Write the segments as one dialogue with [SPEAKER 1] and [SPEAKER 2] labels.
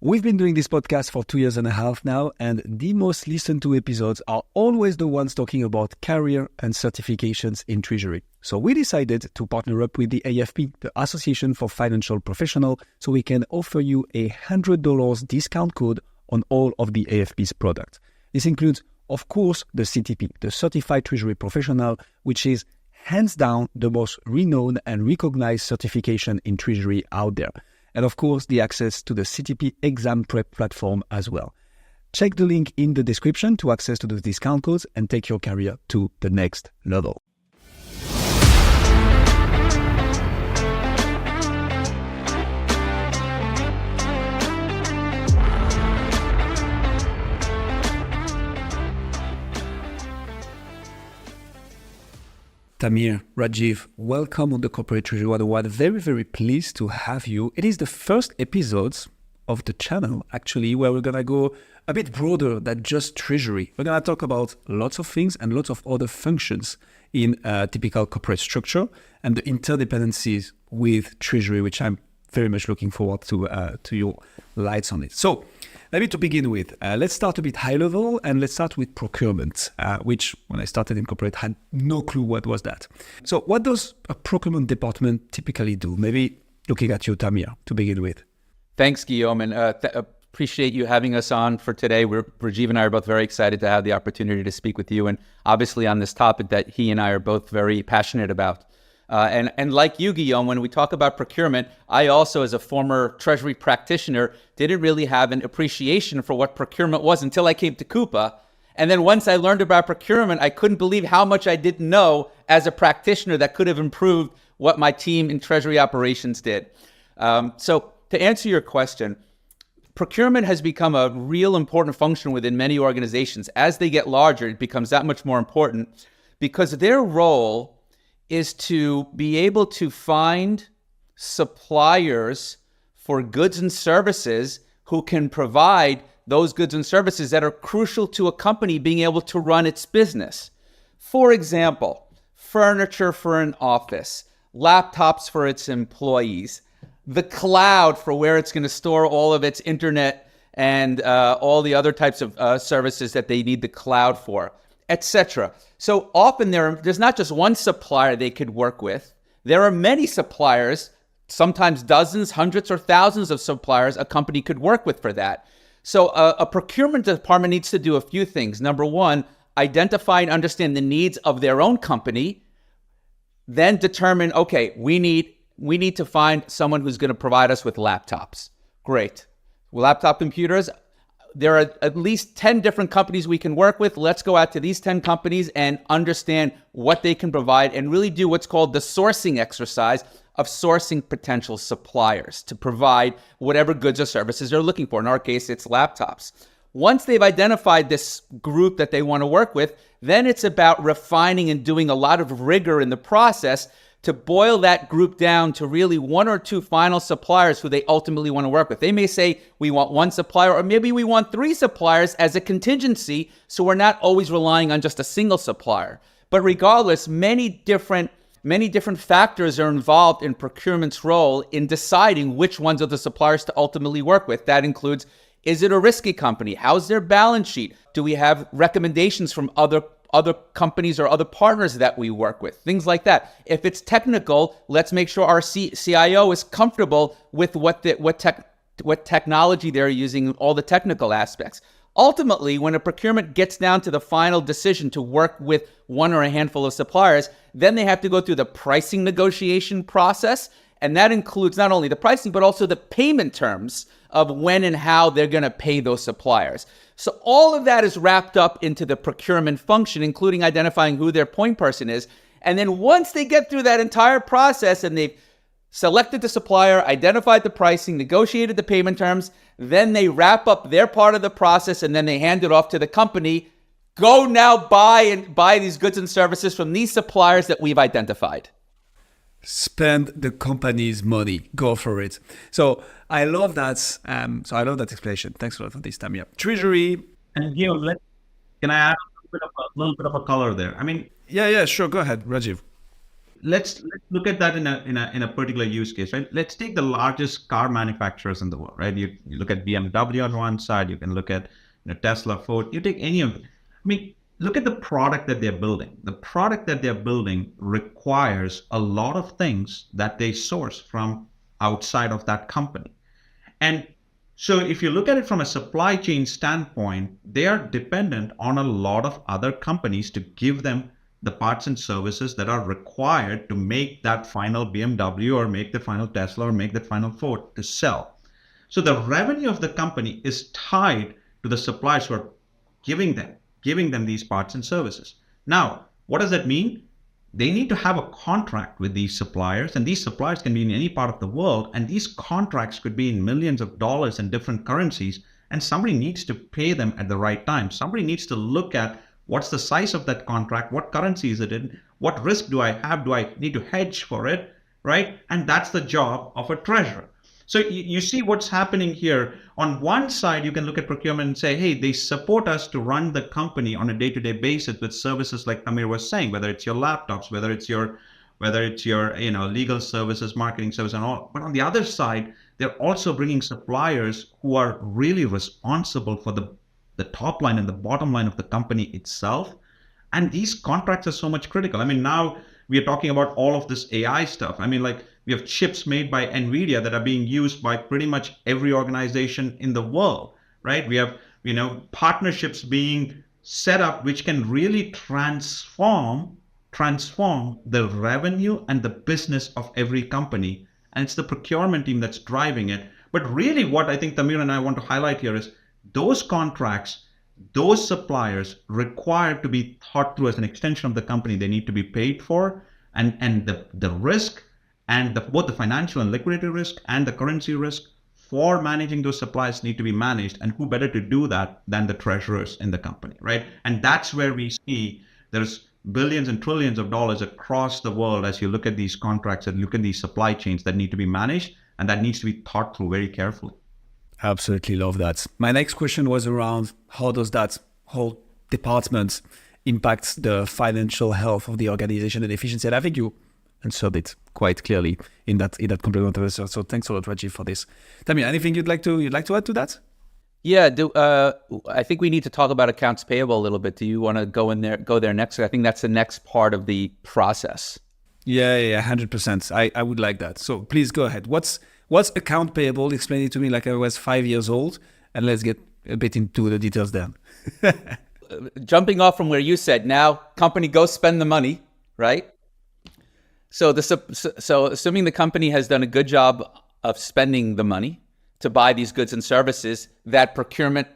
[SPEAKER 1] We've been doing this podcast for 2.5 years now, and the most listened to episodes are always the ones talking about career and certifications in Treasury. So we decided to partner up with the AFP, the Association for Financial Professionals, so we can offer you a $100 discount code on all of the AFP's products. This includes, of course, the CTP, the Certified Treasury Professional, which is hands down the most renowned and recognized certification in Treasury out there. And of course, the access to the CTP exam prep platform as well. Check the link in the description to access to those discount codes and take your career to the next level. Tamir, Rajiv, welcome on the Corporate Treasury 101. Very, very pleased to have you. It is the first episodes of the channel, actually, where we're going to go a bit broader than just Treasury. We're going to talk about lots of things and lots of other functions in a typical corporate structure and the interdependencies with Treasury, which I'm very much looking forward to your lights on it. So, maybe to begin with, let's start a bit high level and let's start with procurement, which when I started in corporate, had no clue what was that. So what does a procurement department typically do? Maybe looking at you, Tamir, to begin with.
[SPEAKER 2] Thanks, Guillaume, and appreciate you having us on for today. Rajiv and I are both very excited to have the opportunity to speak with you, and obviously on this topic that he and I are both very passionate about. And like you, Guillaume, when we talk about procurement, I also, as a former Treasury practitioner, didn't really have an appreciation for what procurement was until I came to Coupa. And then once I learned about procurement, I couldn't believe how much I didn't know as a practitioner that could have improved what my team in Treasury operations did. So to answer your question, procurement has become a real important function within many organizations. As they get larger, it becomes that much more important because their role is to be able to find suppliers for goods and services who can provide those goods and services that are crucial to a company being able to run its business. For example, furniture for an office, laptops for its employees, the cloud for where it's going to store all of its internet and all the other types of services that they need the cloud for, etc. So often there's not just one supplier they could work with. There are many suppliers, sometimes dozens, hundreds, or thousands of suppliers a company could work with for that. So a procurement department needs to do a few things. Number one, identify and understand the needs of their own company. Then determine, okay, we need to find someone who's going to provide us with laptops. Great. Laptop computers. There are at least 10 different companies we can work with. Let's go out to these 10 companies and understand what they can provide and really do what's called the sourcing exercise of sourcing potential suppliers to provide whatever goods or services they're looking for. In our case, it's laptops. Once they've identified this group that they want to work with, then it's about refining and doing a lot of rigor in the process to boil that group down to really one or two final suppliers who they ultimately want to work with. They may say, we want one supplier, or maybe we want 3 suppliers as a contingency, so we're not always relying on just a single supplier. But regardless, many different factors are involved in procurement's role in deciding which ones of the suppliers to ultimately work with. That includes, is it a risky company? How's their balance sheet? Do we have recommendations from other companies or other partners that we work with, things like that. If it's technical, let's make sure our CIO is comfortable with what technology they're using, all the technical aspects. Ultimately, when a procurement gets down to the final decision to work with one or a handful of suppliers, then they have to go through the pricing negotiation process. And that includes not only the pricing, but also the payment terms of when and how they're going to pay those suppliers. So all of that is wrapped up into the procurement function, including identifying who their point person is. And then once they get through that entire process and they've selected the supplier, identified the pricing, negotiated the payment terms, then they wrap up their part of the process and then they hand it off to the company. Go now buy these goods and services from these suppliers that we've identified.
[SPEAKER 1] Spend the company's money. Go for it. So I love that. I love that explanation. Thanks a lot for this, Tamir. Treasury.
[SPEAKER 3] And can I add a little bit of a color there? I mean,
[SPEAKER 1] yeah, sure. Go ahead, Rajiv.
[SPEAKER 3] let's look at that in a particular use case, right? Let's take the largest car manufacturers in the world, right? You look at BMW on one side, you can look at Tesla, Ford. You take any of them. I mean, look at the product that they're building. The product that they're building requires a lot of things that they source from outside of that company. And so if you look at it from a supply chain standpoint, they are dependent on a lot of other companies to give them the parts and services that are required to make that final BMW or make the final Tesla or make the final Ford to sell. So the revenue of the company is tied to the suppliers who are giving them these parts and services. Now, what does that mean? They need to have a contract with these suppliers, and these suppliers can be in any part of the world, and these contracts could be in millions of dollars in different currencies, and somebody needs to pay them at the right time. Somebody needs to look at what's the size of that contract, what currency is it in, what risk do I have, do I need to hedge for it, right? And that's the job of a treasurer. So you see what's happening here. On one side, you can look at procurement and say, hey, they support us to run the company on a day-to-day basis with services like Tamir was saying, whether it's your laptops, whether it's your legal services, marketing services, and all. But on the other side, they're also bringing suppliers who are really responsible for the top line and the bottom line of the company itself. And these contracts are so much critical. I mean, now we are talking about all of this AI stuff. I mean, like, we have chips made by NVIDIA that are being used by pretty much every organization in the world, right? We have, partnerships being set up which can really transform the revenue and the business of every company. And it's the procurement team that's driving it. But really what I think Tamir and I want to highlight here is those contracts, those suppliers require to be thought through as an extension of the company. They need to be paid for, and the risk and both the financial and liquidity risk and the currency risk for managing those suppliers need to be managed. And who better to do that than the treasurers in the company, right? And that's where we see there's billions and trillions of dollars across the world as you look at these contracts and look at these supply chains that need to be managed, and that needs to be thought through very carefully.
[SPEAKER 1] Absolutely love that. My next question was around how does that whole department impact the financial health of the organization and efficiency? And I think you answered it quite clearly in that complementary answer. So thanks a lot, Rajiv, for this. Tamir, anything you'd like to add to that?
[SPEAKER 2] Yeah, I think we need to talk about accounts payable a little bit. Do you want to go there next? I think that's the next part of the process.
[SPEAKER 1] Yeah, 100%. I would like that. So please go ahead. What's account payable? Explain it to me like I was 5 years old, and let's get a bit into the details then.
[SPEAKER 2] Jumping off from where you said, now company go spend the money, right? So assuming the company has done a good job of spending the money to buy these goods and services that procurement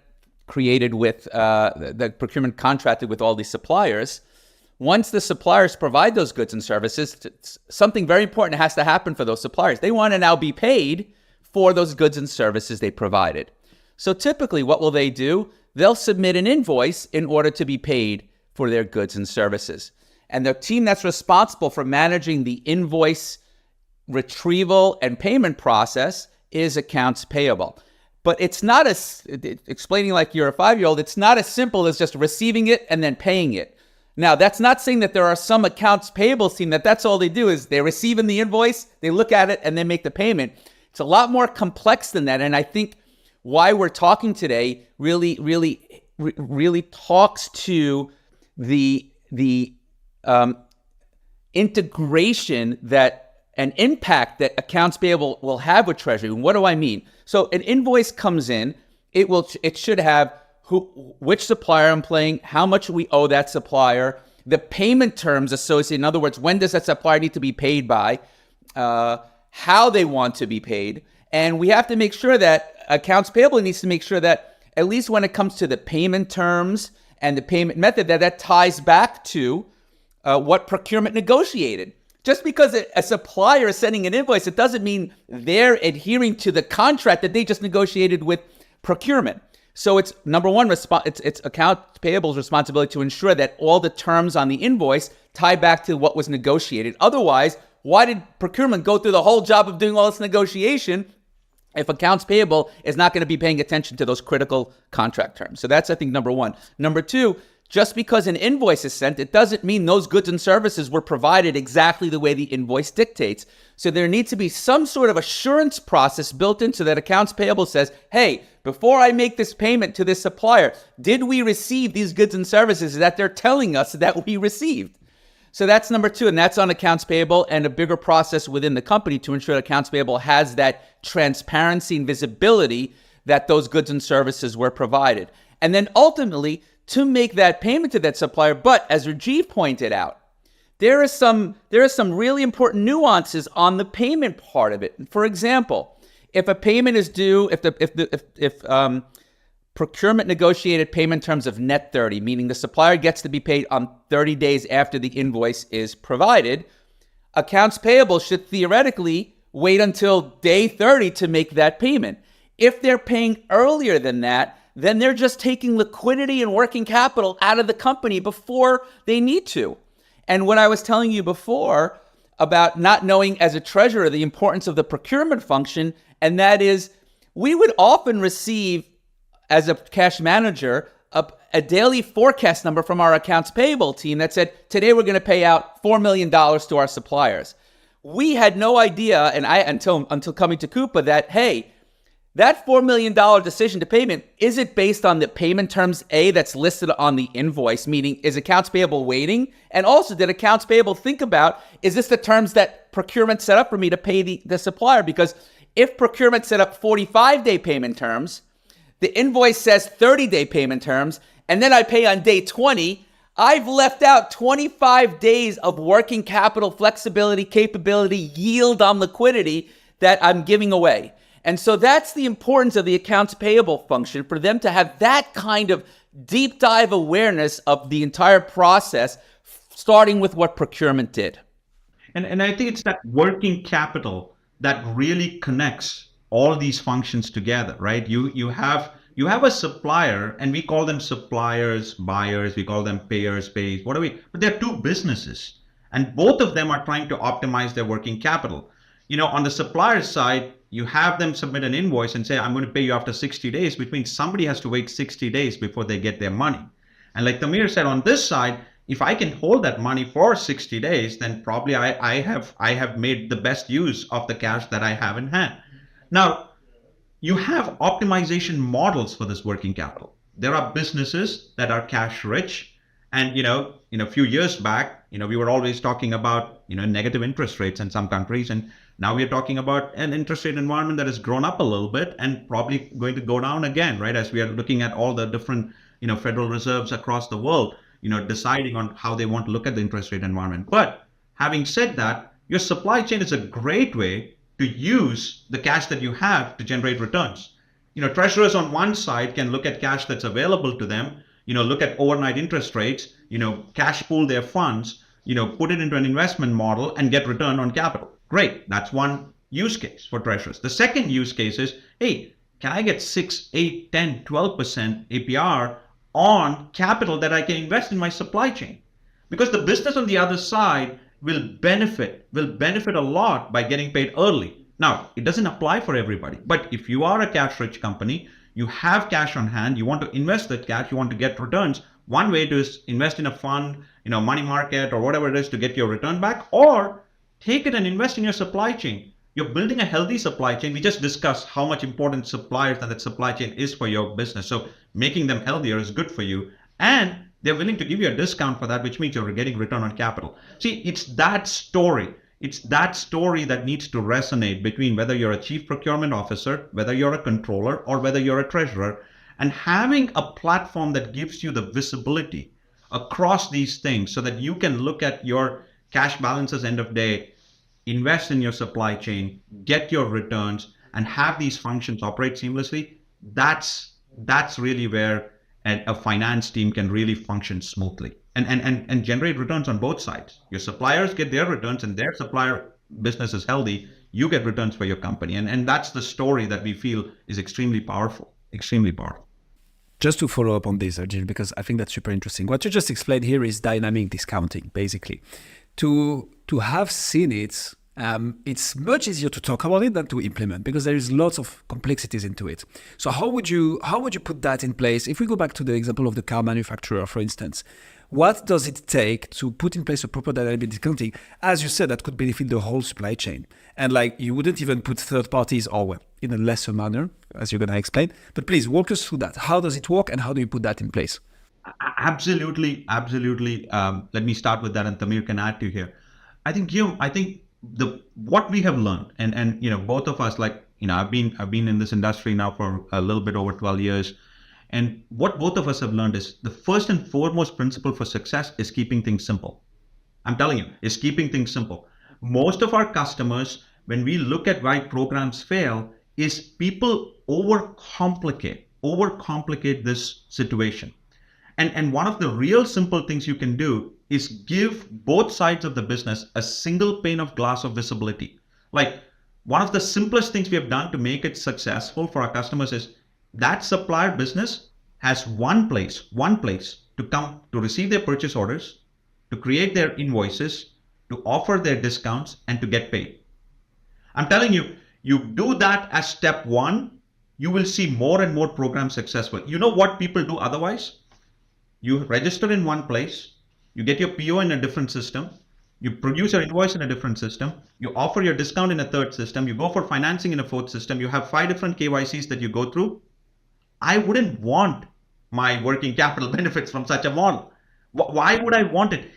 [SPEAKER 2] created with the procurement contracted with all these suppliers. Once the suppliers provide those goods and services, something very important has to happen for those suppliers. They want to now be paid for those goods and services they provided. So typically, what will they do? They'll submit an invoice in order to be paid for their goods and services. And the team that's responsible for managing the invoice retrieval and payment process is accounts payable. But it's not explaining like you're a 5-year-old, it's not as simple as just receiving it and then paying it. Now, that's not saying that there are some accounts payable team that's all they do is they receive in the invoice, they look at it, and then make the payment. It's a lot more complex than that. And I think why we're talking today really talks to the integration that an impact that accounts payable will have with Treasury. What do I mean? So an invoice comes in, it should have which supplier I'm paying, how much we owe that supplier, the payment terms associated. In other words, when does that supplier need to be paid by, how they want to be paid. And we have to make sure that accounts payable needs to make sure that at least when it comes to the payment terms and the payment method, that ties back to what procurement negotiated. Just because a supplier is sending an invoice, it doesn't mean they're adhering to the contract that they just negotiated with procurement. So it's number one, it's accounts payable's responsibility to ensure that all the terms on the invoice tie back to what was negotiated. Otherwise, why did procurement go through the whole job of doing all this negotiation if accounts payable is not going to be paying attention to those critical contract terms? So that's, I think, number one. Number two, just because an invoice is sent, it doesn't mean those goods and services were provided exactly the way the invoice dictates. So there needs to be some sort of assurance process built into that accounts payable says, hey, before I make this payment to this supplier, did we receive these goods and services that they're telling us that we received? So that's number two, and that's on accounts payable and a bigger process within the company to ensure accounts payable has that transparency and visibility that those goods and services were provided. And then ultimately, to make that payment to that supplier. But as Rajiv pointed out, there are some really important nuances on the payment part of it. For example, if a payment is due, if procurement negotiated payment terms of net 30, meaning the supplier gets to be paid on 30 days after the invoice is provided, accounts payable should theoretically wait until day 30 to make that payment. If they're paying earlier than that, then they're just taking liquidity and working capital out of the company before they need to. And what I was telling you before about not knowing as a treasurer the importance of the procurement function, and that is we would often receive, as a cash manager, a daily forecast number from our accounts payable team that said, today we're going to pay out $4 million to our suppliers. We had no idea, and until coming to Coupa, that, hey, that $4 million decision to payment, is it based on the payment terms A that's listed on the invoice, meaning is accounts payable waiting? And also, did accounts payable think about, is this the terms that procurement set up for me to pay the supplier? Because if procurement set up 45-day payment terms, the invoice says 30-day payment terms, and then I pay on day 20, I've left out 25 days of working capital flexibility, capability, yield on liquidity that I'm giving away. And so that's the importance of the accounts payable function, for them to have that kind of deep dive awareness of the entire process, starting with what procurement did.
[SPEAKER 3] And I think it's that working capital that really connects all these functions together, right? You have a supplier, and we call them suppliers, buyers, we call them payers, pays, but they're two businesses, and both of them are trying to optimize their working capital. On the supplier side, you have them submit an invoice and say, I'm going to pay you after 60 days, which means somebody has to wait 60 days before they get their money. And like Tamir said, on this side, if I can hold that money for 60 days, then probably I have made the best use of the cash that I have in hand. Now, you have optimization models for this working capital. There are businesses that are cash rich. And, a few years back, we were always talking about, negative interest rates in some countries. And now we're talking about an interest rate environment that has grown up a little bit and probably going to go down again, right? As we are looking at all the different, Federal Reserves across the world, deciding on how they want to look at the interest rate environment. But having said that, your supply chain is a great way to use the cash that you have to generate returns. Treasurers on one side can look at cash that's available to them, look at overnight interest rates, cash pool their funds, put it into an investment model and get return on capital. Great. That's one use case for treasurers. The second use case is, hey, can I get 6, 8, 10, 12% APR on capital that I can invest in my supply chain? Because the business on the other side will benefit a lot by getting paid early. Now, it doesn't apply for everybody, but if you are a cash rich company, you have cash on hand, you want to invest that cash, you want to get returns. One way to invest in a fund, money market or whatever it is to get your return back, or take it and invest in your supply chain. You're building a healthy supply chain. We just discussed how much important suppliers and that supply chain is for your business. So making them healthier is good for you. And they're willing to give you a discount for that, which means you're getting return on capital. See, it's that story. It's that story that needs to resonate between whether you're a chief procurement officer, whether you're a controller, or whether you're a treasurer. And having a platform that gives you the visibility across these things so that you can look at your cash balances end of day, invest in your supply chain, get your returns, and have these functions operate seamlessly. That's really where a finance team can really function smoothly and generate returns on both sides. Your suppliers get their returns and their supplier business is healthy. You get returns for your company. And that's the story that we feel is extremely powerful, extremely powerful.
[SPEAKER 1] Just to follow up on this, Rajiv, because I think that's super interesting. What you just explained here is dynamic discounting, basically. To have seen it it's much easier to talk about it than to implement because there is lots of complexities into it. So how would you put that in place? If we go back to the example of the car manufacturer, for instance, what does it take to put in place a proper dynamic discounting? As you said, that could benefit the whole supply chain. And you wouldn't even put third parties in a lesser manner, as you're going to explain. But please walk us through that. How does it work and how do you put that in place?
[SPEAKER 3] Absolutely. Let me start with that and Tamir can add to here. I think what we have learned and both of us, I've been in this industry now for a little bit over 12 years. And what both of us have learned is the first and foremost principle for success is keeping things simple. I'm telling you, is keeping things simple. Most of our customers, when we look at why programs fail, is people overcomplicate this situation. And one of the real simple things you can do is give both sides of the business a single pane of glass of visibility. Like one of the simplest things we have done to make it successful for our customers is that supplier business has one place to come to receive their purchase orders, to create their invoices, to offer their discounts, and to get paid. I'm telling you, you do that as step one, you will see more and more programs successful. You know what people do otherwise? You register in one place, you get your PO in a different system, you produce your invoice in a different system, you offer your discount in a third system, you go for financing in a fourth system, you have 5 different KYCs that you go through. I wouldn't want my working capital benefits from such a model. Why would I want it?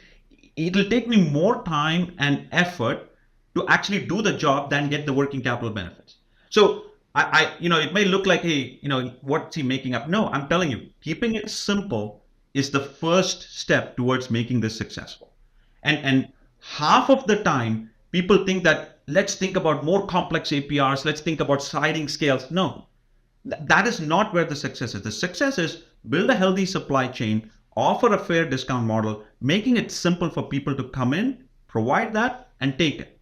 [SPEAKER 3] It'll take me more time and effort to actually do the job than get the working capital benefits. So it may look like, hey, what's he making up? No, I'm telling you, keeping it simple is the first step towards making this successful. And half of the time, people think that let's think about more complex APRs, let's think about sliding scales. No. That is not where the success is. The success is build a healthy supply chain, offer a fair discount model, making it simple for people to come in, provide that, and take it.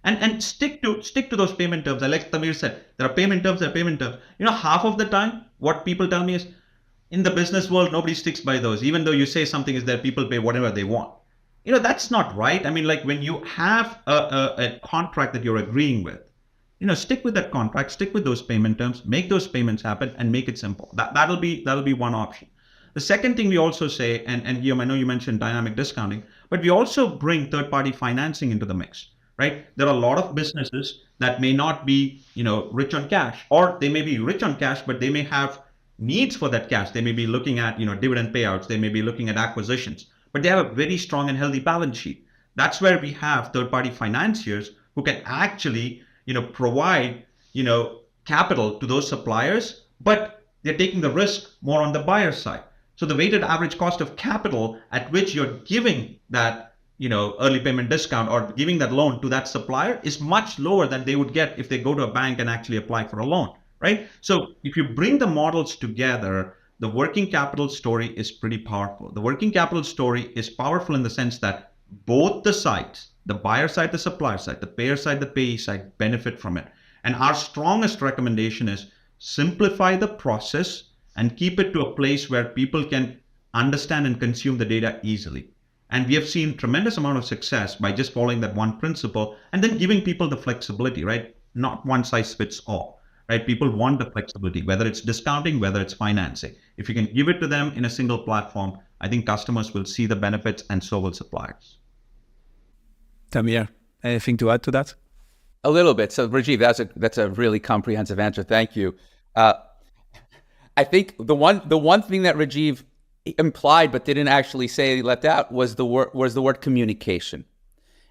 [SPEAKER 3] And stick to those payment terms. Like Tamir said, there are payment terms. Half of the time, what people tell me is, in the business world, nobody sticks by those. Even though you say something is there, people pay whatever they want. That's not right. I mean, like when you have a contract that you're agreeing with, stick with that contract, stick with those payment terms, make those payments happen and make it simple. That'll be one option. The second thing we also say, and Guillaume, I know you mentioned dynamic discounting, but we also bring third-party financing into the mix, right? There are a lot of businesses that may not be, rich on cash, or they may be rich on cash, but they may have needs for that cash. They may be looking at, dividend payouts. They may be looking at acquisitions, but they have a very strong and healthy balance sheet. That's where we have third-party financiers who can actually provide, capital to those suppliers, but they're taking the risk more on the buyer side. So the weighted average cost of capital at which you're giving that, early payment discount or giving that loan to that supplier is much lower than they would get if they go to a bank and actually apply for a loan, right? So if you bring the models together, the working capital story is pretty powerful. The working capital story is powerful in the sense that both the sides, the buyer side, the supplier side, the payer side, the payee side, benefit from it. And our strongest recommendation is simplify the process and keep it to a place where people can understand and consume the data easily. And we have seen tremendous amount of success by just following that one principle and then giving people the flexibility, right? Not one size fits all, right? People want the flexibility, whether it's discounting, whether it's financing. If you can give it to them in a single platform, I think customers will see the benefits and so will suppliers.
[SPEAKER 1] Tamir, anything to add to that?
[SPEAKER 2] A little bit. So Rajiv, that's a really comprehensive answer. Thank you. I think the one thing that Rajiv implied but didn't actually say, left out, was the word communication.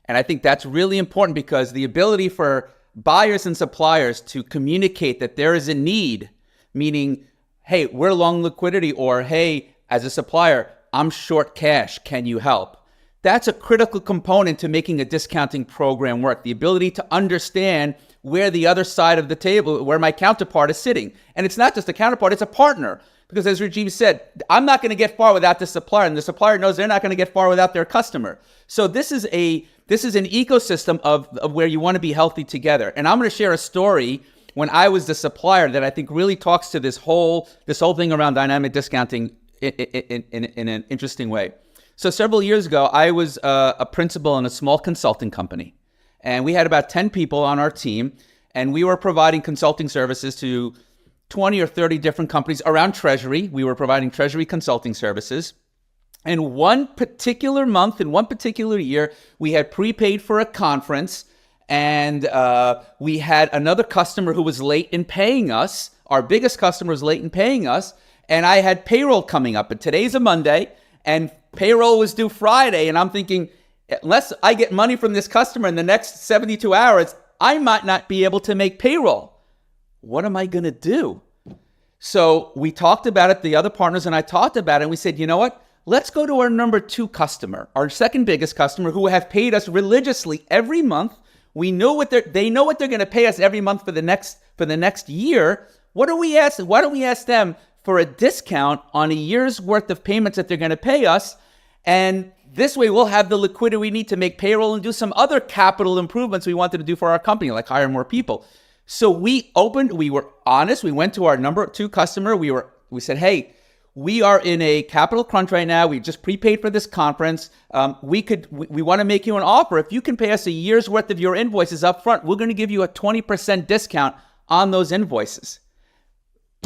[SPEAKER 2] And I think that's really important because the ability for buyers and suppliers to communicate that there is a need, meaning, hey, we're long liquidity, or hey, as a supplier, I'm short cash, can you help? That's a critical component to making a discounting program work. The ability to understand where the other side of the table, where my counterpart is sitting. And it's not just a counterpart, it's a partner. Because as Rajiv said, I'm not going to get far without the supplier, and the supplier knows they're not going to get far without their customer. So this is an ecosystem of where you want to be healthy together. And I'm going to share a story when I was the supplier that I think really talks to this whole thing around dynamic discounting in an interesting way. So several years ago, I was a principal in a small consulting company. And we had about 10 people on our team, and we were providing consulting services to 20 or 30 different companies around Treasury. We were providing Treasury consulting services. And one particular month in one particular year, we had prepaid for a conference, and we had another customer who was late in paying us. Our biggest customer was late in paying us, and I had payroll coming up. And today's a Monday, and payroll was due Friday, and I'm thinking, unless I get money from this customer in the next 72 hours, I might not be able to make payroll. What am I going to do? So we talked about it, the other partners and I talked about it, and we said, you know what? Let's go to our number 2 customer, our second biggest customer, who have paid us religiously every month. We know they know what they're going to pay us every month for the next year. Why don't we ask them for a discount on a year's worth of payments that they're going to pay us? And this way we'll have the liquidity we need to make payroll and do some other capital improvements we wanted to do for our company, like hire more people. So we were honest. We went to our number 2 customer. We said, hey, we are in a capital crunch right now. We just prepaid for this conference. We want to make you an offer. If you can pay us a year's worth of your invoices up front, we're going to give you a 20% discount on those invoices.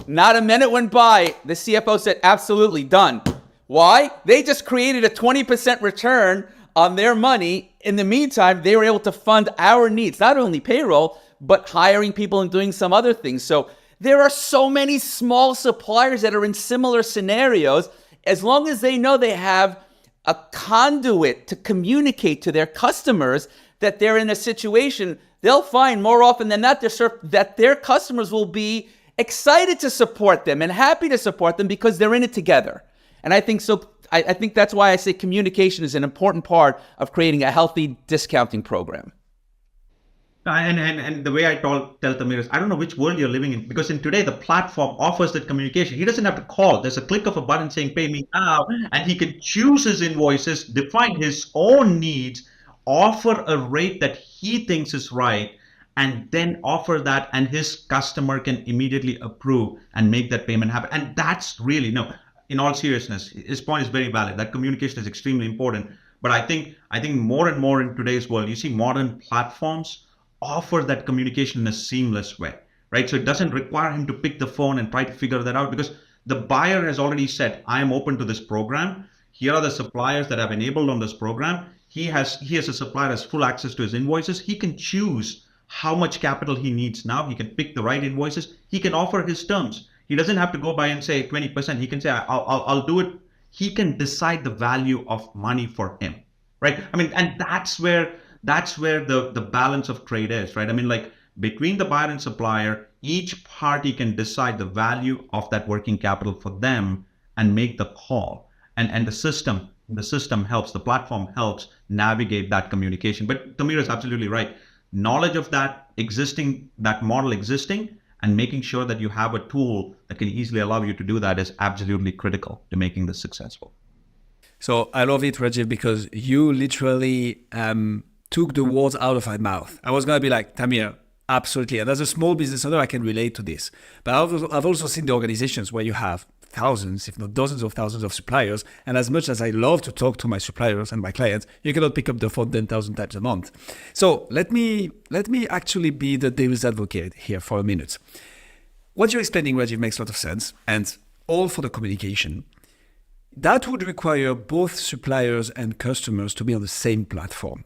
[SPEAKER 2] Not a minute went by. The CFO said, absolutely, done. Why? They just created a 20% return on their money. In the meantime, they were able to fund our needs, not only payroll, but hiring people and doing some other things. So there are so many small suppliers that are in similar scenarios. As long as they know they have a conduit to communicate to their customers that they're in a situation, they'll find more often than not that their customers will be excited to support them and happy to support them because they're in it together. And I think so. I think that's why I say communication is an important part of creating a healthy discounting program.
[SPEAKER 3] And the way I tell Tamir is, I don't know which world you're living in, because in today the platform offers that communication. He doesn't have to call. There's a click of a button saying pay me now, and he can choose his invoices, define his own needs, offer a rate that he thinks is right, and then offer that, and his customer can immediately approve and make that payment happen. And that's really, no, in all seriousness, his point is very valid. That communication is extremely important. But I think more and more in today's world, you see modern platforms offer that communication in a seamless way, right? So it doesn't require him to pick the phone and try to figure that out, because the buyer has already said, I am open to this program. Here are the suppliers that I've enabled on this program. He as a supplier has full access to his invoices. He can choose how much capital he needs now. He can pick the right invoices. He can offer his terms. He doesn't have to go by and say 20%. He can say, I'll do it. He can decide the value of money for him, right? I mean, and that's where the balance of trade is, right? I mean, like between the buyer and supplier, each party can decide the value of that working capital for them and make the call. And the system helps, the platform helps navigate that communication. But Tamir is absolutely right. Knowledge of that model existing, and making sure that you have a tool that can easily allow you to do that is absolutely critical to making this successful.
[SPEAKER 1] So I love it, Rajiv, because you literally took the words out of my mouth. I was going to be like, Tamir, absolutely. And as a small business owner, I can relate to this. But I've also seen the organizations where you have thousands, if not dozens of thousands of suppliers. And as much as I love to talk to my suppliers and my clients, you cannot pick up the phone 10,000 times a month. So let me actually be the devil's advocate here for a minute. What you're explaining, Rajiv, makes a lot of sense, and all for the communication. That would require both suppliers and customers to be on the same platform.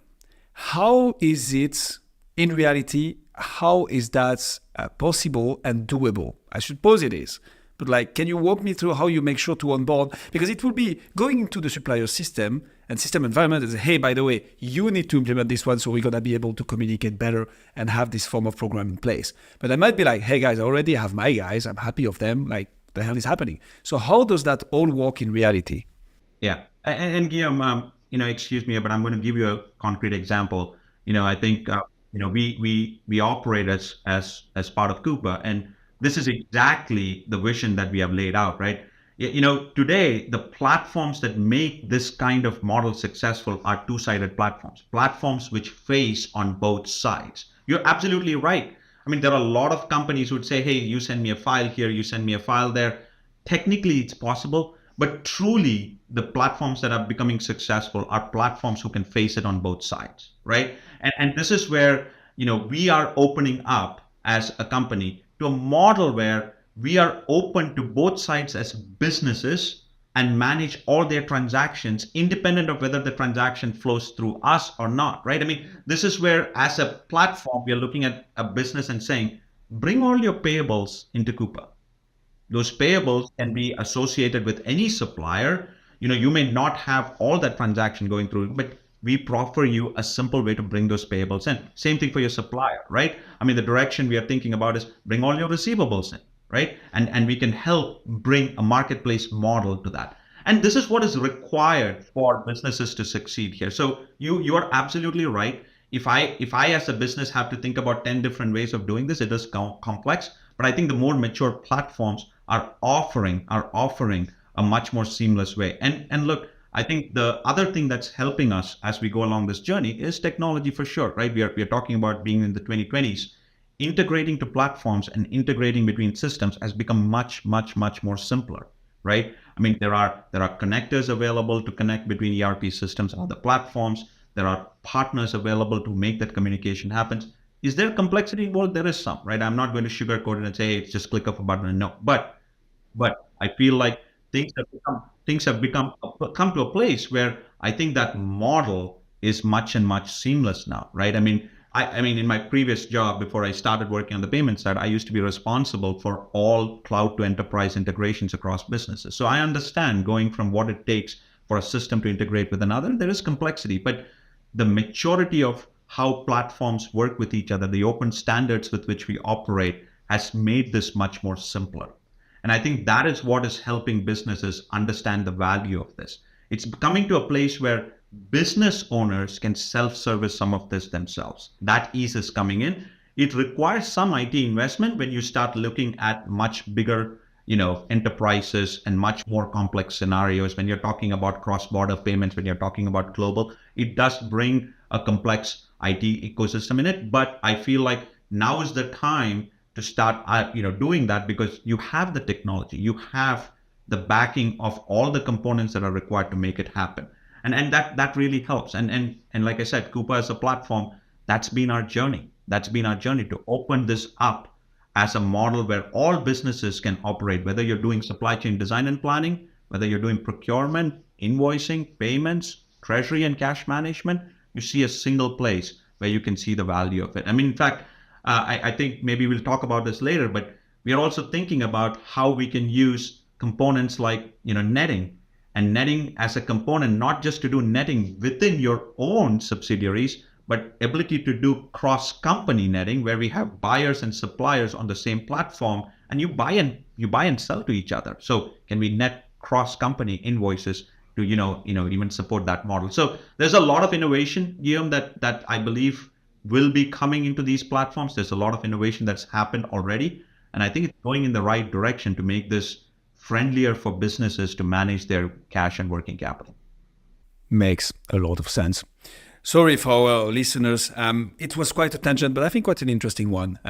[SPEAKER 1] How is it in reality? How is that possible and doable? I suppose it is. But can you walk me through how you make sure to onboard? Because it will be going into the supplier system and system environment and say, hey, by the way, you need to implement this one, so we're going to be able to communicate better and have this form of program in place. But I might be like, hey guys, I already have my guys. I'm happy of them. The hell is happening? So how does that all work in reality?
[SPEAKER 3] Yeah. And Guillaume, excuse me, but I'm going to give you a concrete example. I think, we operate as part of Coupa, and this is exactly the vision that we have laid out, right? Today, the platforms that make this kind of model successful are two-sided platforms which face on both sides. You're absolutely right. I mean, there are a lot of companies who would say, hey, you send me a file here, you send me a file there. Technically, it's possible, But truly, the platforms that are becoming successful are platforms who can face it on both sides, right? And this is where, we are opening up as a company to a model where we are open to both sides as businesses and manage all their transactions independent of whether the transaction flows through us or not, right? I mean, this is where as a platform, we are looking at a business and saying, bring all your payables into Coupa. Those payables can be associated with any supplier. You may not have all that transaction going through, but we proffer you a simple way to bring those payables in. Same thing for your supplier, right? I mean, the direction we are thinking about is bring all your receivables in, right? And we can help bring a marketplace model to that. And this is what is required for businesses to succeed here. So you are absolutely right. If I as a business have to think about 10 different ways of doing this, it is complex. But I think the more mature platforms are offering a much more seamless way. And look, I think the other thing that's helping us as we go along this journey is technology for sure, right? We are talking about being in the 2020s. Integrating to platforms and integrating between systems has become much, much, much more simpler, right? I mean, there are connectors available to connect between ERP systems and other platforms. There are partners available to make that communication happen. Is there complexity involved? There is some, right? I'm not going to sugarcoat it and say, hey, it's just click of a button and no. But I feel like things have come to a place where I think that model is much and much seamless now, right? I mean, in my previous job, before I started working on the payment side, I used to be responsible for all cloud to enterprise integrations across businesses. So I understand going from what it takes for a system to integrate with another, there is complexity, but the maturity of how platforms work with each other, the open standards with which we operate has made this much more simpler. And I think that is what is helping businesses understand the value of this. It's coming to a place where business owners can self-service some of this themselves. That ease is coming in. It requires some IT investment when you start looking at much bigger, enterprises and much more complex scenarios. When you're talking about cross-border payments, when you're talking about global, it does bring a complex IT ecosystem in it. But I feel like now is the time to start, doing that because you have the technology, you have the backing of all the components that are required to make it happen. And that really helps. And like I said, Coupa as a platform, that's been our journey. That's been our journey to open this up as a model where all businesses can operate, whether you're doing supply chain design and planning, whether you're doing procurement, invoicing, payments, treasury and cash management, you see a single place where you can see the value of it. I mean, in fact, I think maybe we'll talk about this later, but we are also thinking about how we can use components like, netting. And netting as a component, not just to do netting within your own subsidiaries, but ability to do cross-company netting where we have buyers and suppliers on the same platform and you buy and sell to each other. So can we net cross-company invoices to, even support that model? So there's a lot of innovation, Guillaume, that I believe will be coming into these platforms. There's a lot of innovation that's happened already. And I think it's going in the right direction to make this friendlier for businesses to manage their cash and working capital.
[SPEAKER 1] Makes a lot of sense. Sorry for our listeners. It was quite a tangent, but I think quite an interesting one,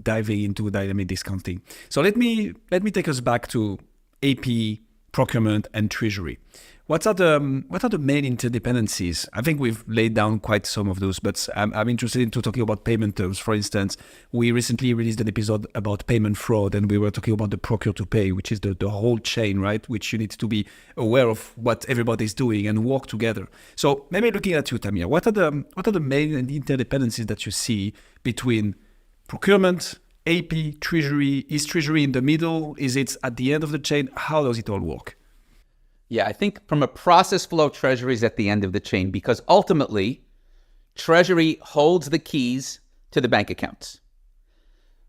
[SPEAKER 1] diving into dynamic discounting. So let me take us back to AP, procurement, and treasury. What are the main interdependencies? I think we've laid down quite some of those, but I'm interested in talking about payment terms. For instance, we recently released an episode about payment fraud, and we were talking about the procure to pay, which is the whole chain, right? Which you need to be aware of what everybody's doing and work together. So maybe looking at you, Tamir, what are the main interdependencies that you see between procurement, AP, treasury? Is treasury in the middle? Is it at the end of the chain? How does it all work?
[SPEAKER 2] Yeah, I think from a process flow, Treasury is at the end of the chain because ultimately, Treasury holds the keys to the bank accounts,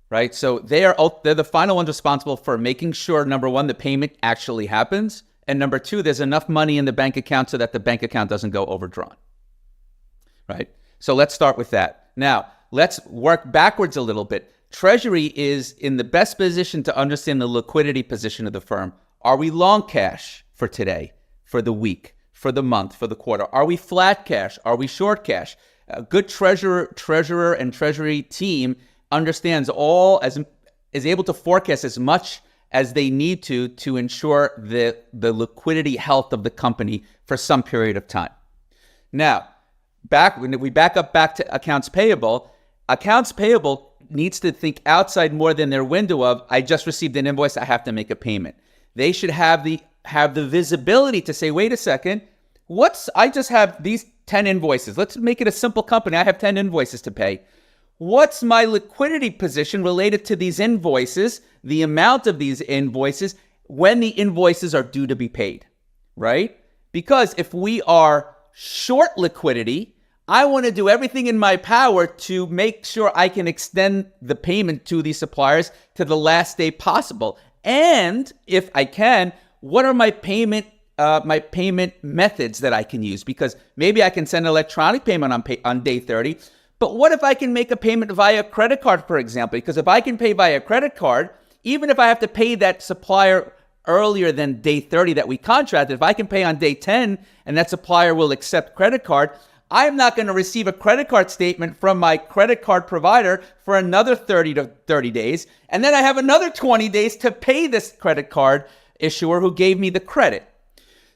[SPEAKER 2] right? So they're the final ones responsible for making sure, number one, the payment actually happens, and number two, there's enough money in the bank account so that the bank account doesn't go overdrawn, right? So let's start with that. Now, let's work backwards a little bit. Treasury is in the best position to understand the liquidity position of the firm. Are we long cash for today, for the week, for the month, for the quarter? Are we flat cash? Are we short cash? A good treasurer and treasury team understands is able to forecast as much as they need to ensure the liquidity health of the company for some period of time. Now, when we back to accounts payable needs to think outside more than their window of, I just received an invoice, I have to make a payment. They should have the visibility to say, wait a second, I just have these 10 invoices. Let's make it a simple company. I have 10 invoices to pay. What's my liquidity position related to these invoices, the amount of these invoices, when the invoices are due to be paid, right? Because if we are short liquidity, I want to do everything in my power to make sure I can extend the payment to these suppliers to the last day possible. And if I can, what are my payment methods that I can use? Because maybe I can send electronic payment on day 30, but what if I can make a payment via credit card, for example? Because if I can pay via credit card, even if I have to pay that supplier earlier than day 30 that we contracted, if I can pay on day 10 and that supplier will accept credit card, I'm not going to receive a credit card statement from my credit card provider for another 30 to 30 days. And then I have another 20 days to pay this credit card issuer who gave me the credit.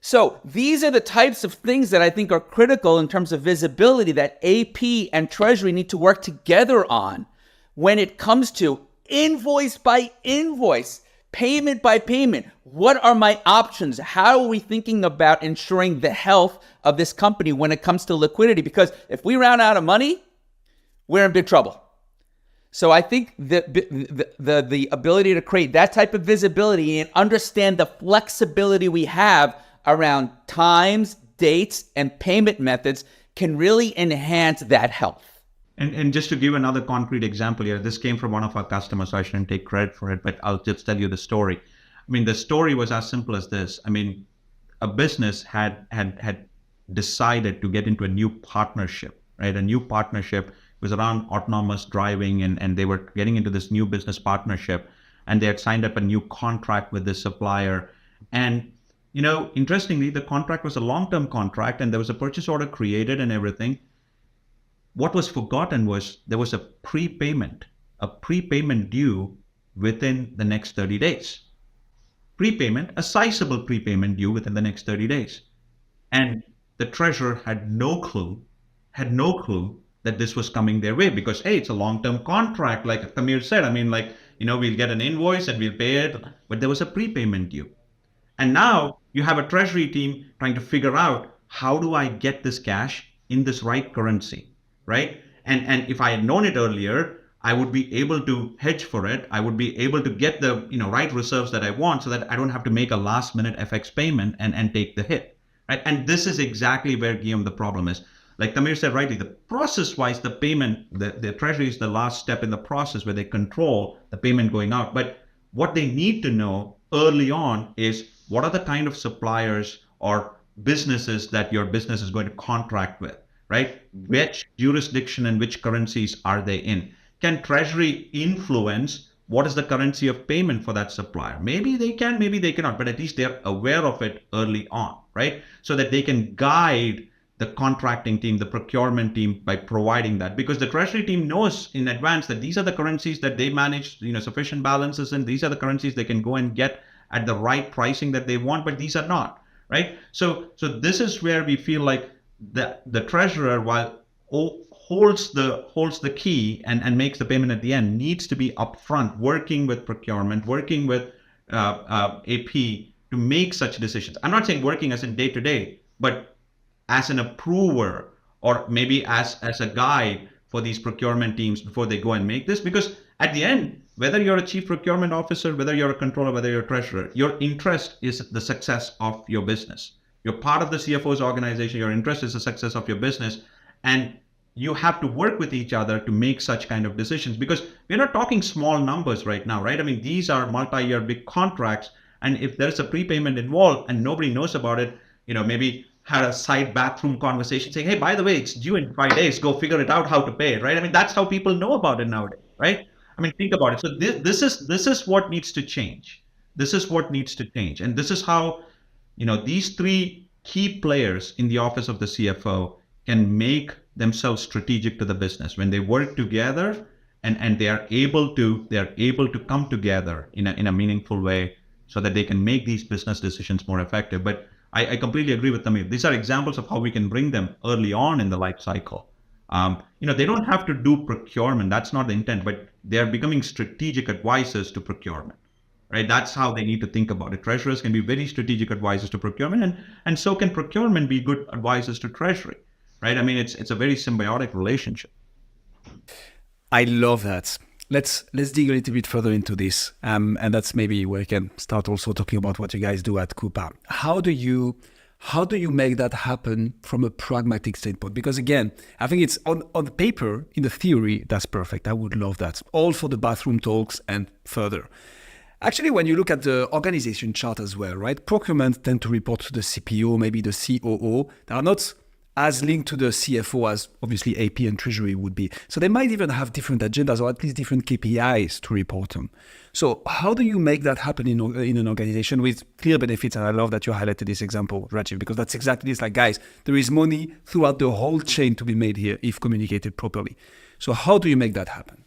[SPEAKER 2] So these are the types of things that I think are critical in terms of visibility that AP and Treasury need to work together on when it comes to invoice by invoice, payment by payment. What are my options? How are we thinking about ensuring the health of this company when it comes to liquidity? Because if we run out of money, we're in big trouble. So I think the ability to create that type of visibility and understand the flexibility we have around times, dates, and payment methods can really enhance that health.
[SPEAKER 3] And just to give another concrete example here, this came from one of our customers, so I shouldn't take credit for it, but I'll just tell you the story. I mean, the story was as simple as this. I mean, a business had decided to get into a new partnership, right? A new partnership was around autonomous driving, and they were getting into this new business partnership, and they had signed up a new contract with this supplier. And, you know, interestingly, the contract was a long-term contract, and there was a purchase order created and everything. What was forgotten was there was a prepayment due within the next 30 days. Prepayment, a sizable prepayment due within the next 30 days. And the treasurer had no clue that this was coming their way because, hey, it's a long-term contract. Like Tamir said, I mean, like, you know, we'll get an invoice and we'll pay it, but there was a prepayment due. And now you have a treasury team trying to figure out, how do I get this cash in this right currency? Right? And if I had known it earlier, I would be able to hedge for it. I would be able to get the right reserves that I want so that I don't have to make a last minute FX payment and take the hit. Right? And this is exactly where, Guillaume, the problem is. Like Tamir said rightly, the process-wise, the payment, the treasury is the last step in the process where they control the payment going out. But what they need to know early on is, what are the kind of suppliers or businesses that your business is going to contract with? Right? Which jurisdiction and which currencies are they in? Can Treasury influence what is the currency of payment for that supplier? Maybe they can, maybe they cannot, but at least they're aware of it early on, right? So that they can guide the contracting team, the procurement team by providing that. Because the Treasury team knows in advance that these are the currencies that they manage, sufficient balances in. These are the currencies they can go and get at the right pricing that they want, but these are not, right? So this is where we feel like the treasurer, while holds the key and makes the payment at the end, needs to be upfront, working with procurement, working with AP to make such decisions. I'm not saying working as in day to day, but as an approver or maybe as a guide for these procurement teams before they go and make this. Because at the end, whether you're a chief procurement officer, whether you're a controller, whether you're a treasurer, your interest is the success of your business. You're part of the CFO's organization. Your interest is the success of your business. And you have to work with each other to make such kind of decisions, because we're not talking small numbers right now, right? I mean, these are multi-year big contracts. And if there's a prepayment involved and nobody knows about it, maybe had a side bathroom conversation saying, hey, by the way, it's due in 5 days. Go figure it out how to pay it, right? I mean, that's how people know about it nowadays, right? I mean, think about it. So this is what needs to change. This is what needs to change. And this is how these three key players in the office of the CFO can make themselves strategic to the business. When they work together and they are able to come together in a meaningful way so that they can make these business decisions more effective. But I completely agree with Tamir. These are examples of how we can bring them early on in the life cycle. They don't have to do procurement. That's not the intent, but they are becoming strategic advisors to procurement, right? That's how they need to think about it. Treasurers can be very strategic advisors to procurement, and so can procurement be good advisors to treasury, right? I mean, it's a very symbiotic relationship.
[SPEAKER 1] I love that. Let's dig a little bit further into this, and that's maybe where we can start also talking about what you guys do at Coupa. How do you make that happen from a pragmatic standpoint? Because again, I think it's on the paper, in the theory, that's perfect. I would love that. All for the bathroom talks and further. Actually, when you look at the organization chart as well, right? Procurement tend to report to the CPO, maybe the COO. They are not as linked to the CFO as obviously AP and Treasury would be. So they might even have different agendas or at least different KPIs to report on. So how do you make that happen in an organization with clear benefits? And I love that you highlighted this example, Rajiv, because that's exactly this. Like, guys, there is money throughout the whole chain to be made here if communicated properly. So how do you make that happen?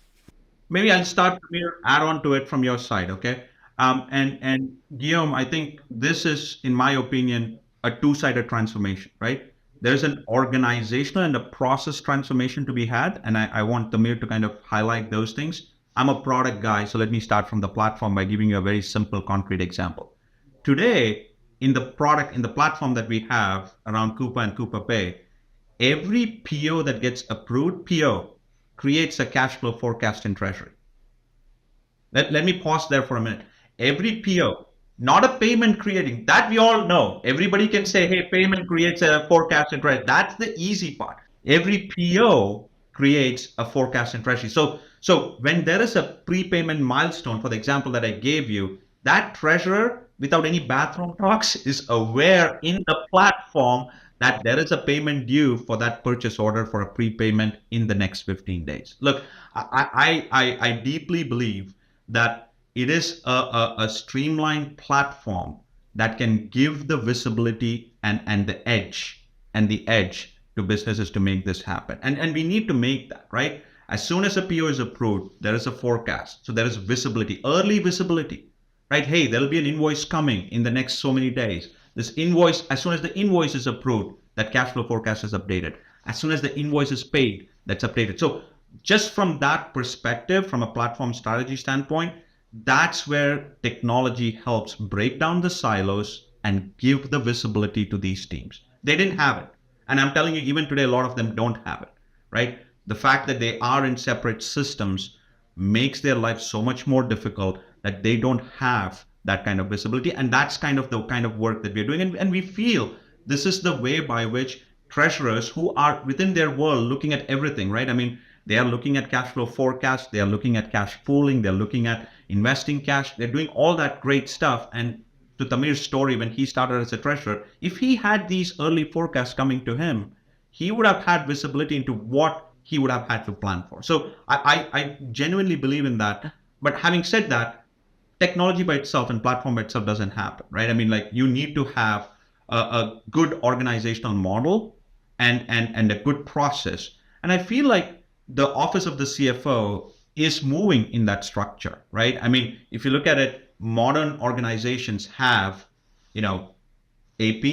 [SPEAKER 3] Maybe I'll start here, add on to it from your side, okay? And Guillaume, I think this is, in my opinion, a two-sided transformation, right? There's an organizational and a process transformation to be had. And I want Tamir to kind of highlight those things. I'm a product guy, so let me start from the platform by giving you a very simple, concrete example. Today, in the platform that we have around Coupa and Coupa Pay, every PO that gets approved, PO, creates a cash flow forecast in Treasury. Let me pause there for a minute. Every PO, not a payment creating, that we all know. Everybody can say, hey, payment creates a forecast in Treasury. That's the easy part. Every PO creates a forecast in Treasury. So when there is a prepayment milestone, for the example that I gave you, that treasurer, without any bathroom talks, is aware in the platform that there is a payment due for that purchase order for a prepayment in the next 15 days. Look, I deeply believe that it is a streamlined platform that can give the visibility and the edge to businesses to make this happen. And we need to make that, right? As soon as a PO is approved, there is a forecast. So there is visibility, early visibility, right? Hey, there'll be an invoice coming in the next so many days. This invoice, as soon as the invoice is approved, that cash flow forecast is updated. As soon as the invoice is paid, that's updated. So just from that perspective, from a platform strategy standpoint, that's where technology helps break down the silos and give the visibility to these teams. They didn't have it. And I'm telling you, even today, a lot of them don't have it, right? The fact that they are in separate systems makes their life so much more difficult that they don't have that kind of visibility. And that's kind of the kind of work that we're doing. And we feel this is the way by which treasurers who are within their world looking at everything, right? I mean, they are looking at cash flow forecast, they are looking at cash pooling, they're looking at investing cash, they're doing all that great stuff. And to Tamir's story, when he started as a treasurer, if he had these early forecasts coming to him, he would have had visibility into what he would have had to plan for. So I genuinely believe in that. But having said that, technology by itself and platform by itself doesn't happen, right? I mean, like, you need to have a good organizational model and a good process. And I feel like the office of the CFO is moving in that structure, right? I mean, if you look at it, modern organizations have, AP,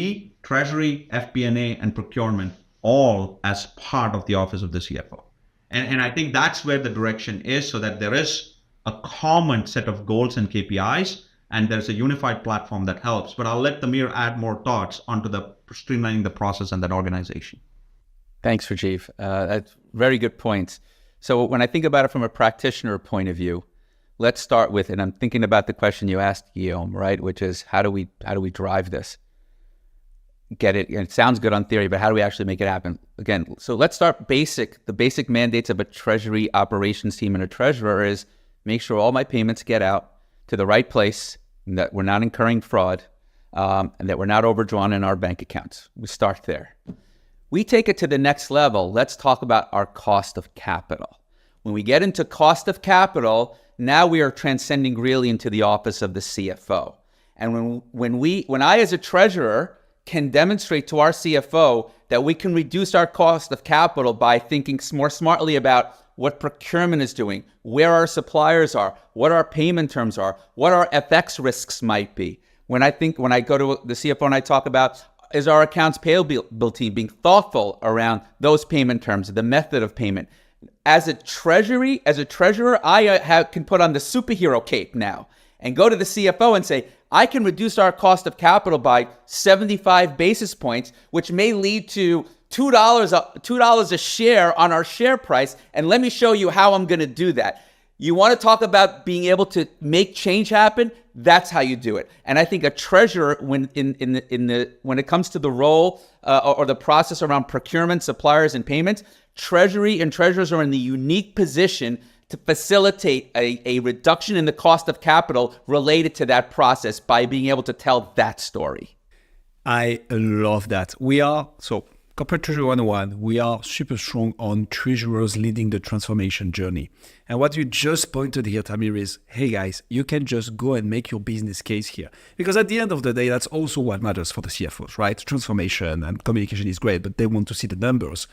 [SPEAKER 3] Treasury, FP&A, and procurement all as part of the office of the CFO. And I think that's where the direction is, so that there is a common set of goals and KPIs, and there's a unified platform that helps. But I'll let Tamir add more thoughts onto the streamlining the process and that organization.
[SPEAKER 2] Thanks, Rajiv. That's very good points. So when I think about it from a practitioner point of view, let's start with, and I'm thinking about the question you asked, Guillaume, right? Which is, how do we drive this? Get it? And it sounds good on theory, but how do we actually make it happen? Again, so let's start the basic mandates of a treasury operations team and a treasurer is make sure all my payments get out to the right place, and that we're not incurring fraud, and that we're not overdrawn in our bank accounts. We start there. We take it to the next level. Let's talk about our cost of capital. When we get into cost of capital, now we are transcending really into the office of the CFO. And when I as a treasurer can demonstrate to our CFO that we can reduce our cost of capital by thinking more smartly about what procurement is doing, where our suppliers are, what our payment terms are, what our FX risks might be. When I go to the CFO and I talk about, is our accounts payable team being thoughtful around those payment terms, the method of payment? As a treasurer, I can put on the superhero cape now and go to the CFO and say, I can reduce our cost of capital by 75 basis points, which may lead to $2 a share on our share price. And let me show you how I'm going to do that. You want to talk about being able to make change happen? That's how you do it. And I think a treasurer, when it comes to the role or the process around procurement, suppliers, and payments, Treasury and treasurers are in the unique position to facilitate a reduction in the cost of capital related to that process by being able to tell that story.
[SPEAKER 1] I love that. Corporate Treasury 101, we are super strong on treasurers leading the transformation journey. And what you just pointed here, Tamir, is, hey guys, you can just go and make your business case here. Because at the end of the day, that's also what matters for the CFOs, right? Transformation and communication is great, but they want to see the numbers.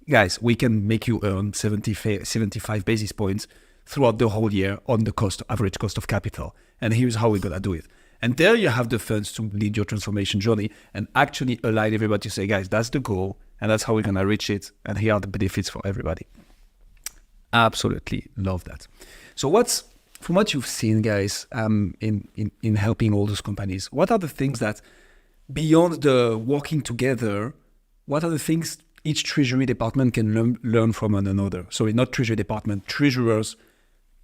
[SPEAKER 1] Guys, we can make you earn 75 basis points throughout the whole year on the average cost of capital. And here's how we're going to do it. And there you have the funds to lead your transformation journey and actually align everybody to say, guys, that's the goal and that's how we're going to reach it. And here are the benefits for everybody. Absolutely love that. So from what you've seen, guys, in helping all those companies, what are the things that beyond the working together, what are the things each treasury department can learn from one another? Sorry, not treasury department, treasurers,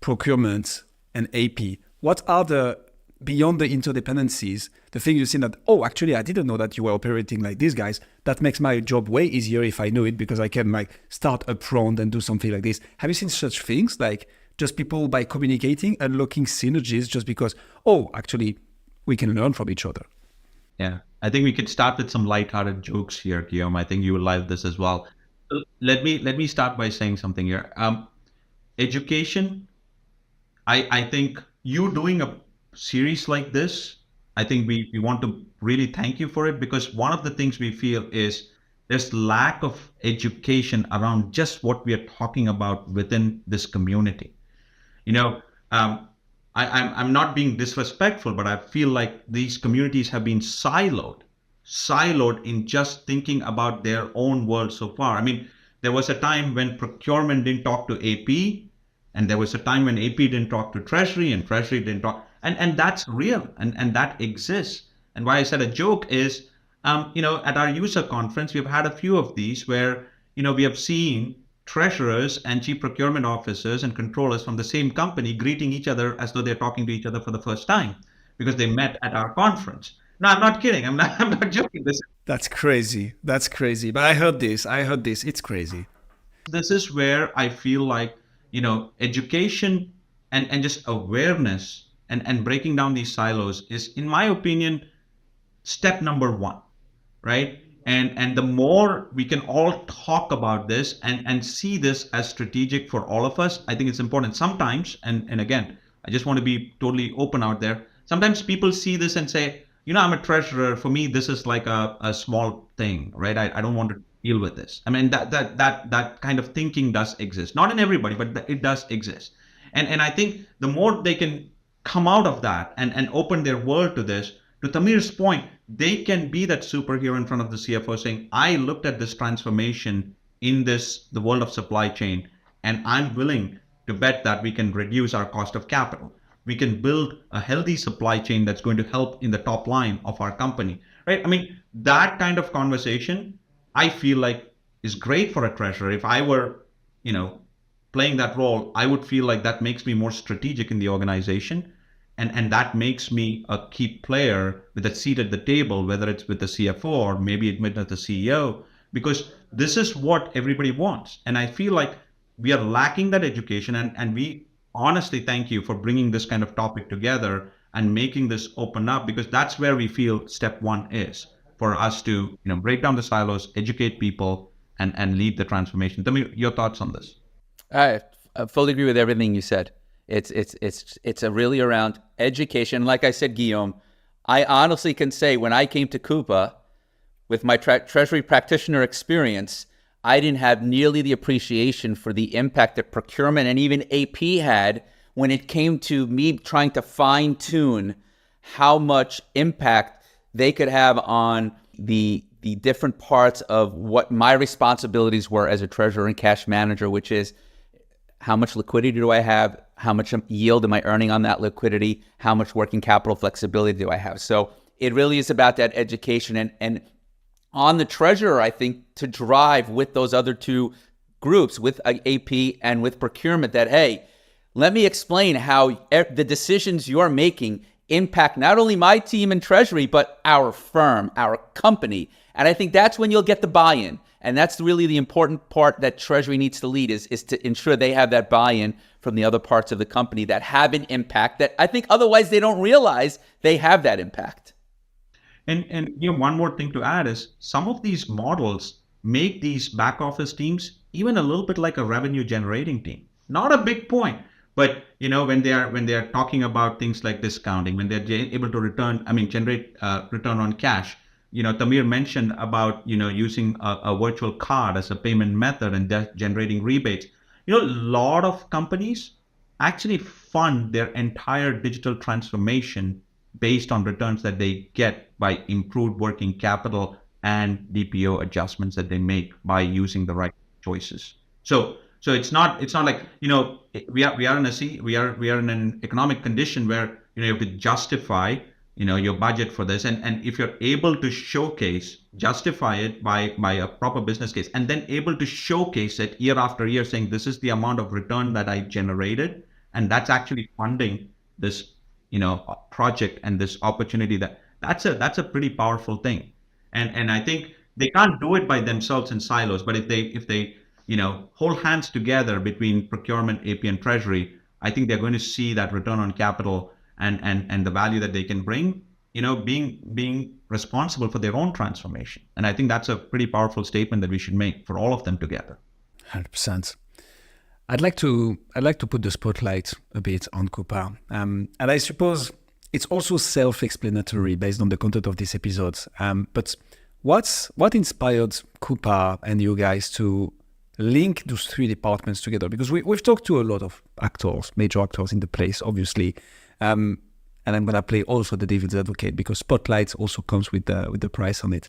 [SPEAKER 1] procurement, and AP. What are beyond the interdependencies, the thing you've seen that, actually, I didn't know that you were operating like these guys. That makes my job way easier if I know it because I can start up front and do something like this. Have you seen such things? Like just people by communicating, unlocking synergies just because, actually, we can learn from each other.
[SPEAKER 3] Yeah, I think we could start with some lighthearted jokes here, Guillaume. I think you will like this as well. Let me start by saying something here. Education, I think you doing a series like this, I think we want to really thank you for it, because one of the things we feel is there's lack of education around just what we are talking about within this community. I'm not being disrespectful, but I feel like these communities have been siloed in just thinking about their own world so far. I mean, there was a time when procurement didn't talk to AP, and there was a time when AP didn't talk to Treasury, and Treasury didn't talk. And that's real, and that exists. And why I said a joke is, at our user conference, we've had a few of these where, we have seen treasurers and chief procurement officers and controllers from the same company greeting each other as though they're talking to each other for the first time because they met at our conference. No, I'm not kidding. I'm not joking.
[SPEAKER 1] That's crazy. But I heard this. It's crazy.
[SPEAKER 3] This is where I feel like, education and just awareness and breaking down these silos is, in my opinion, step number one, right? And the more we can all talk about this and see this as strategic for all of us, I think it's important. Sometimes, and again, I just want to be totally open out there. Sometimes people see this and say, I'm a treasurer. For me, this is like a small thing, right? I don't want to deal with this. I mean, that kind of thinking does exist. Not in everybody, but it does exist. And I think the more they can come out of that and open their world to this, to Tamir's point, they can be that superhero in front of the CFO saying, I looked at this transformation in the world of supply chain, and I'm willing to bet that we can reduce our cost of capital. We can build a healthy supply chain that's going to help in the top line of our company, right? I mean, that kind of conversation, I feel like is great for a treasurer. If I were, playing that role, I would feel like that makes me more strategic in the organization. And that makes me a key player with a seat at the table, whether it's with the CFO or maybe with the CEO, because this is what everybody wants. And I feel like we are lacking that education. And we honestly thank you for bringing this kind of topic together and making this open up, because that's where we feel step one is for us to break down the silos, educate people, and lead the transformation. Tell me your thoughts on this.
[SPEAKER 2] I fully agree with everything you said. It's a really around education. Like I said, Guillaume, I honestly can say when I came to Coupa with my treasury practitioner experience, I didn't have nearly the appreciation for the impact that procurement and even AP had when it came to me trying to fine tune how much impact they could have on the different parts of what my responsibilities were as a treasurer and cash manager, which is how much liquidity do I have? How much yield am I earning on that liquidity? How much working capital flexibility do I have? So it really is about that education and on the treasurer, I think, to drive with those other two groups, with AP and with procurement, that, hey, let me explain how the decisions you're making impact not only my team and treasury, but our firm, our company. And I think that's when you'll get the buy-in. And that's really the important part that treasury needs to lead is to ensure they have that buy-in from the other parts of the company that have an impact that I think otherwise they don't realize they have that impact.
[SPEAKER 3] And one more thing to add is some of these models make these back office teams even a little bit like a revenue generating team. Not a big point, but when they are talking about things like discounting, when they're able to generate return on cash. Tamir mentioned about using a virtual card as a payment method and generating rebates. A lot of companies actually fund their entire digital transformation based on returns that they get by improved working capital and DPO adjustments that they make by using the right choices. So it's not like we are in an economic condition where you have to justify your budget for this, and if you're able to justify it by a proper business case, and then able to showcase it year after year, saying this is the amount of return that I generated, and that's actually funding this project and this opportunity, that's a pretty powerful thing. And I think they can't do it by themselves in silos, but if they hold hands together between procurement, AP, and treasury, I think they're going to see that return on capital and the value that they can bring, being responsible for their own transformation. And I think that's a pretty powerful statement that we should make for all of them together.
[SPEAKER 1] 100%. I'd like to put the spotlight a bit on Coupa, and I suppose it's also self-explanatory based on the content of this episode. But what inspired Coupa and you guys to link those three departments together? Because we've talked to a lot of actors, major actors in the place, obviously, and I'm gonna play also the devil's advocate because spotlight also comes with the price on it.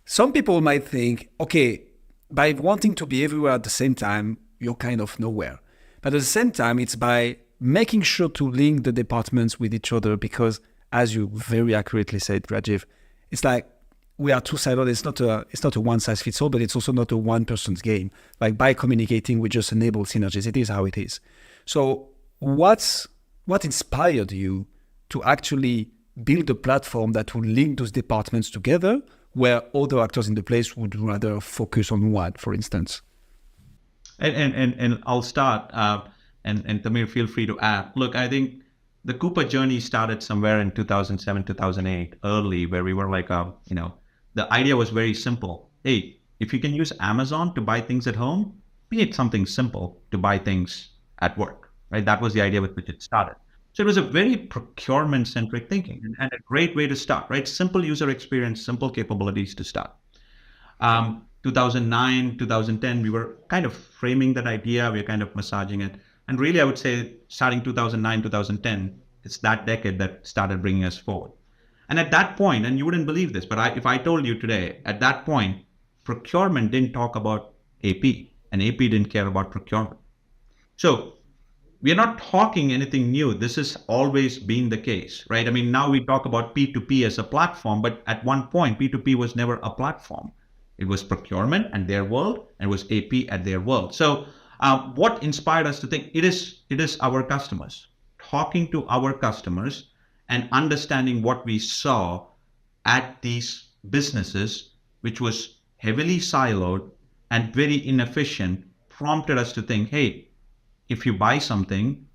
[SPEAKER 1] Some people might think, okay, by wanting to be everywhere at the same time, you're kind of nowhere. But at the same time, it's by making sure to link the departments with each other because, as you very accurately said, Rajiv, it's like we are two-sided. It's not a one-size-fits-all, but it's also not a one-person's game. Like by communicating, we just enable synergies. It is how it is. So what inspired you to actually build a platform that will link those departments together where other actors in the place would rather focus on one, for instance?
[SPEAKER 3] And I'll start, and Tamir, feel free to add. Look, I think the Coupa journey started somewhere in 2007, 2008, early, where we were like, the idea was very simple. Hey, if you can use Amazon to buy things at home, be it something simple to buy things at work, right? That was the idea with which it started. So it was a very procurement-centric thinking and a great way to start, right? Simple user experience, simple capabilities to start. 2009, 2010, we were kind of framing that idea. We were kind of massaging it. And really, I would say starting 2009, 2010, it's that decade that started bringing us forward. And at that point, and you wouldn't believe this, but if I told you today, at that point, procurement didn't talk about AP and AP didn't care about procurement. So we're not talking anything new. This has always been the case, right? I mean, now we talk about P2P as a platform, but at one point, P2P was never a platform. It was procurement and their world, and it was AP at their world. So what inspired us to think it is our customers, talking to our customers and understanding what we saw at these businesses, which was heavily siloed and very inefficient, prompted us to think, hey, if you buy something,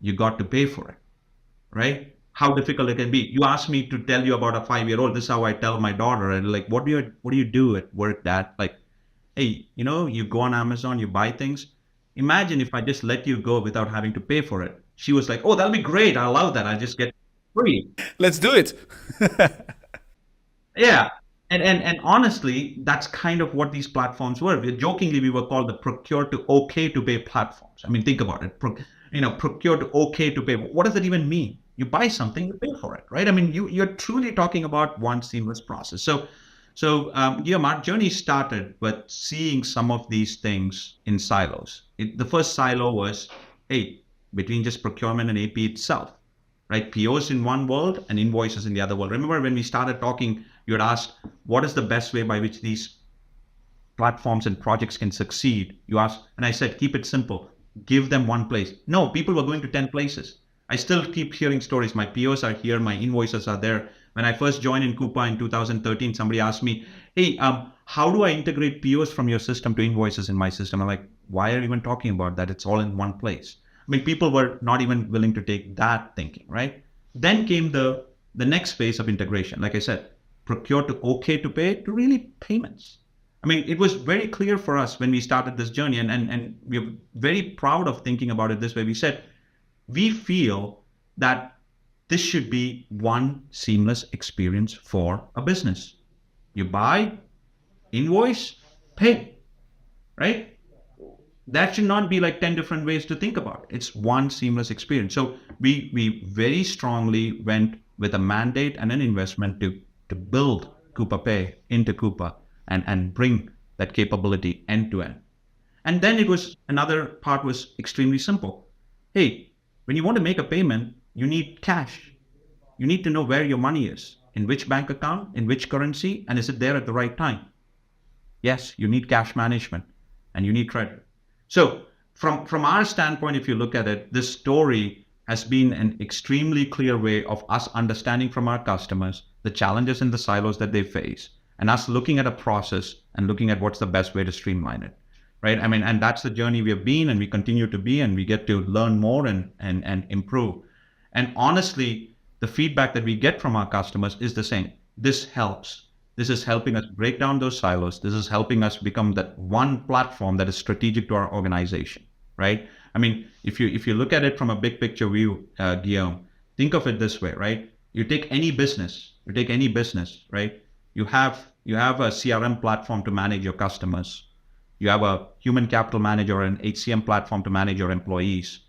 [SPEAKER 3] you got to pay for it, right? How difficult it can be. You asked me to tell you about a 5-year-old. This is how I tell my daughter. And like, what do you do at work, Dad? Like, hey, you go on Amazon, you buy things. Imagine if I just let you go without having to pay for it. She was like, oh, that'll be great. I love that. I just get free.
[SPEAKER 1] Let's do it.
[SPEAKER 3] Yeah. And honestly, that's kind of what these platforms were. Jokingly, we were called the procure to okay to pay platforms. I mean, think about it. Procure to okay to pay. What does that even mean? You buy something, you pay for it, right? I mean, you're truly talking about one seamless process. So, Guillaume, our journey started with seeing some of these things in silos. The first silo was, hey, between just procurement and AP itself, right? POs in one world and invoices in the other world. Remember when we started talking, you had asked, what is the best way by which these platforms and projects can succeed? You asked, and I said, keep it simple. Give them one place. No, people were going to 10 places. I still keep hearing stories. My POs are here, my invoices are there. When I first joined in Coupa in 2013, somebody asked me, hey, how do I integrate POs from your system to invoices in my system? I'm like, why are you even talking about that? It's all in one place. I mean, people were not even willing to take that thinking, right? Then came the next phase of integration. Like I said, procure to okay to pay to really payments. I mean, it was very clear for us when we started this journey, and we're very proud of thinking about it this way. We said, we feel that this should be one seamless experience for a business. You buy, invoice, pay, right? That should not be like 10 different ways to think about it. It's one seamless experience. So we very strongly went with a mandate and an investment to build Coupa Pay into Coupa and bring that capability end to end. And then another part was extremely simple. Hey, when you want to make a payment, you need cash. You need to know where your money is, in which bank account, in which currency, and is it there at the right time? Yes, you need cash management and you need Treasury. So from our standpoint, if you look at it, this story has been an extremely clear way of us understanding from our customers the challenges in the silos that they face, and us looking at a process and looking at what's the best way to streamline it, right? I mean, and that's the journey we have been and we continue to be, and we get to learn more and improve. And honestly, the feedback that we get from our customers is the same. This helps. This is helping us break down those silos. This is helping us become that one platform that is strategic to our organization, right? I mean, if you look at it from a big picture view, Guillaume, think of it this way, right? You take any business, right? You have a CRM platform to manage your customers. You have a human capital manager and HCM platform to manage your employees.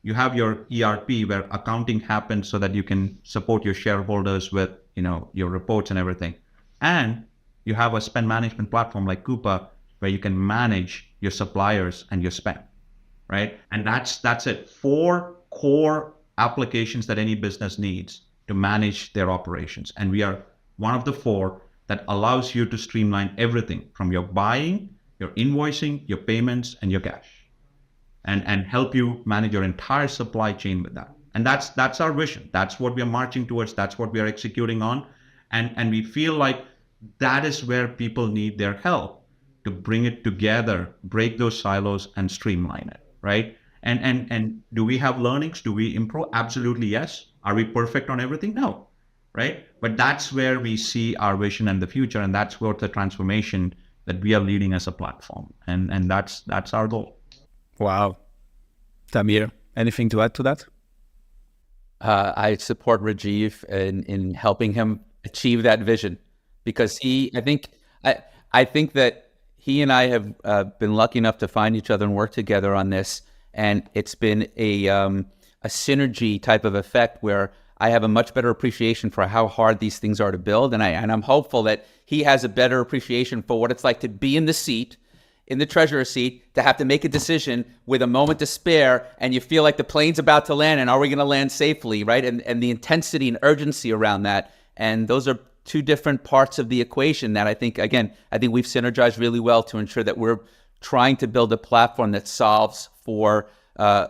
[SPEAKER 3] You have your ERP where accounting happens so that you can support your shareholders with, your reports and everything. And you have a spend management platform like Coupa where you can manage your suppliers and your spend, right? And that's it. 4 core applications that any business needs to manage their operations. And we are one of the 4 that allows you to streamline everything from your buying, your invoicing, your payments, and your cash, and help you manage your entire supply chain with that. And that's our vision. That's what we are marching towards. That's what we are executing on. And we feel like that is where people need their help to bring it together, break those silos and streamline it, right? And do we have learnings? Do we improve? Absolutely, yes. Are we perfect on everything? No, right? But that's where we see our vision and the future, and that's where the transformation that we are leading as a platform. And that's our goal.
[SPEAKER 1] Wow. Tamir, anything to add to that?
[SPEAKER 2] I support Rajiv in helping him achieve that vision, because I think that he and I have been lucky enough to find each other and work together on this, and it's been a synergy type of effect where I have a much better appreciation for how hard these things are to build, and I'm hopeful that he has a better appreciation for what it's like to be in the seat, in the treasurer seat, to have to make a decision with a moment to spare, and you feel like the plane's about to land, and are we going to land safely, right? And the intensity and urgency around that. And those are 2 different parts of the equation that I think we've synergized really well to ensure that we're trying to build a platform that solves for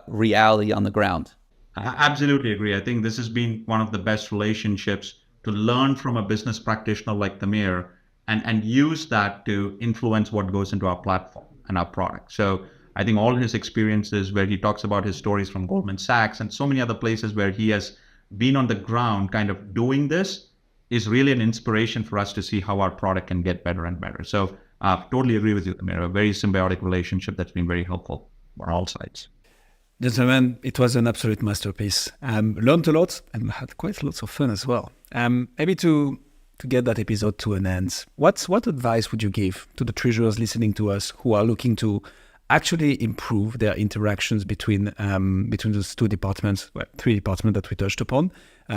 [SPEAKER 2] reality on the ground.
[SPEAKER 3] I absolutely agree. I think this has been one of the best relationships to learn from a business practitioner like Tamir and use that to influence what goes into our platform and our product. So I think all his experiences where he talks about his stories from Goldman Sachs and so many other places where he has been on the ground kind of doing this is really an inspiration for us to see how our product can get better and better. So totally agree with you, Tamir. A very symbiotic relationship that's been very helpful for all sides.
[SPEAKER 1] Gentlemen, it was an absolute masterpiece. Learned a lot and had quite lots of fun as well. Maybe to to get that episode to an end, what advice would you give to the treasurers listening to us who are looking to actually improve their interactions between those two departments, three departments that we touched upon,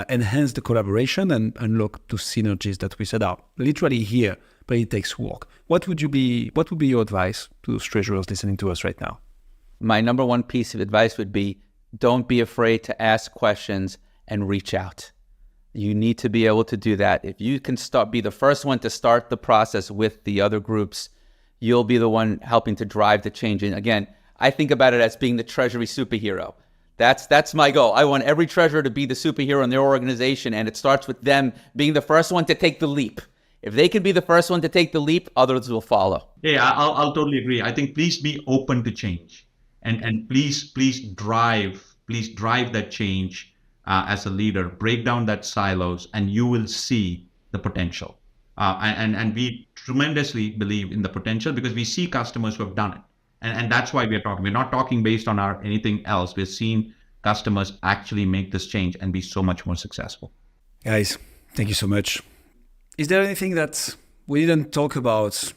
[SPEAKER 1] enhance the collaboration and unlock those synergies that we said are literally here, but it takes work. What would be your advice to those treasurers listening to us right now?
[SPEAKER 2] My number one piece of advice would be, don't be afraid to ask questions and reach out. You need to be able to do that. If you can be the first one to start the process with the other groups, you'll be the one helping to drive the change. And again, I think about it as being the Treasury superhero. That's my goal. I want every treasurer to be the superhero in their organization, and it starts with them being the first one to take the leap. If they can be the first one to take the leap, others will follow.
[SPEAKER 3] Yeah, I'll totally agree. I think please be open to change, and please drive that change as a leader. Break down that silos, and you will see the potential. And we tremendously believe in the potential because we see customers who have done it. And that's why we're talking. We're not talking based on anything else. We're seeing customers actually make this change and be so much more successful.
[SPEAKER 1] Guys, thank you so much. Is there anything that we didn't talk about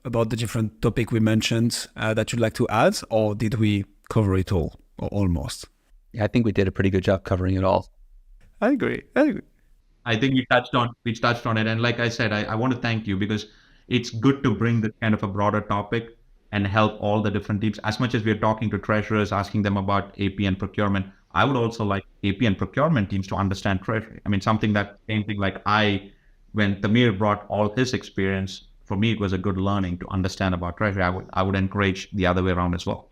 [SPEAKER 1] the different topic we mentioned that you'd like to add, or did we cover it all, or almost?
[SPEAKER 2] Yeah, I think we did a pretty good job covering it all.
[SPEAKER 1] I agree.
[SPEAKER 3] I think we touched on it. And like I said, I want to thank you because it's good to bring this kind of a broader topic and help all the different teams. As much as we're talking to treasurers, asking them about AP and procurement, I would also like AP and procurement teams to understand Treasury. I mean, same thing like when Tamir brought all his experience, for me, it was a good learning to understand about Treasury. I would encourage the other way around as well.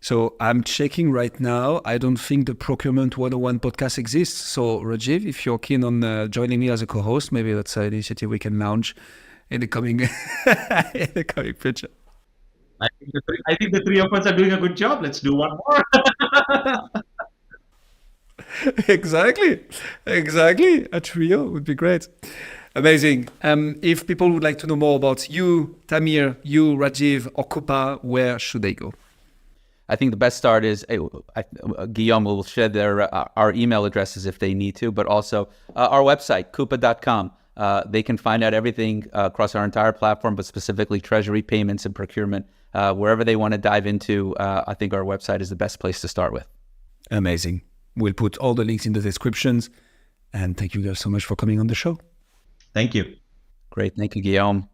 [SPEAKER 1] So I'm checking right now. I don't think the Procurement 101 podcast exists. So Rajiv, if you're keen on joining me as a co-host, maybe that's an initiative we can launch in the coming future.
[SPEAKER 3] I think the three of us are doing a good job. Let's do one more.
[SPEAKER 1] Exactly. A trio would be great. Amazing. If people would like to know more about you, Tamir, you, Rajiv, or Coupa, where should they go?
[SPEAKER 2] I think the best start is Guillaume will share our email addresses if they need to, but also our website, coupa.com. They can find out everything across our entire platform, but specifically treasury, payments, and procurement. Wherever they want to dive into, I think our website is the best place to start with.
[SPEAKER 1] Amazing. We'll put all the links in the descriptions. And thank you guys so much for coming on the show.
[SPEAKER 3] Thank you.
[SPEAKER 2] Great. Thank you, Guillaume.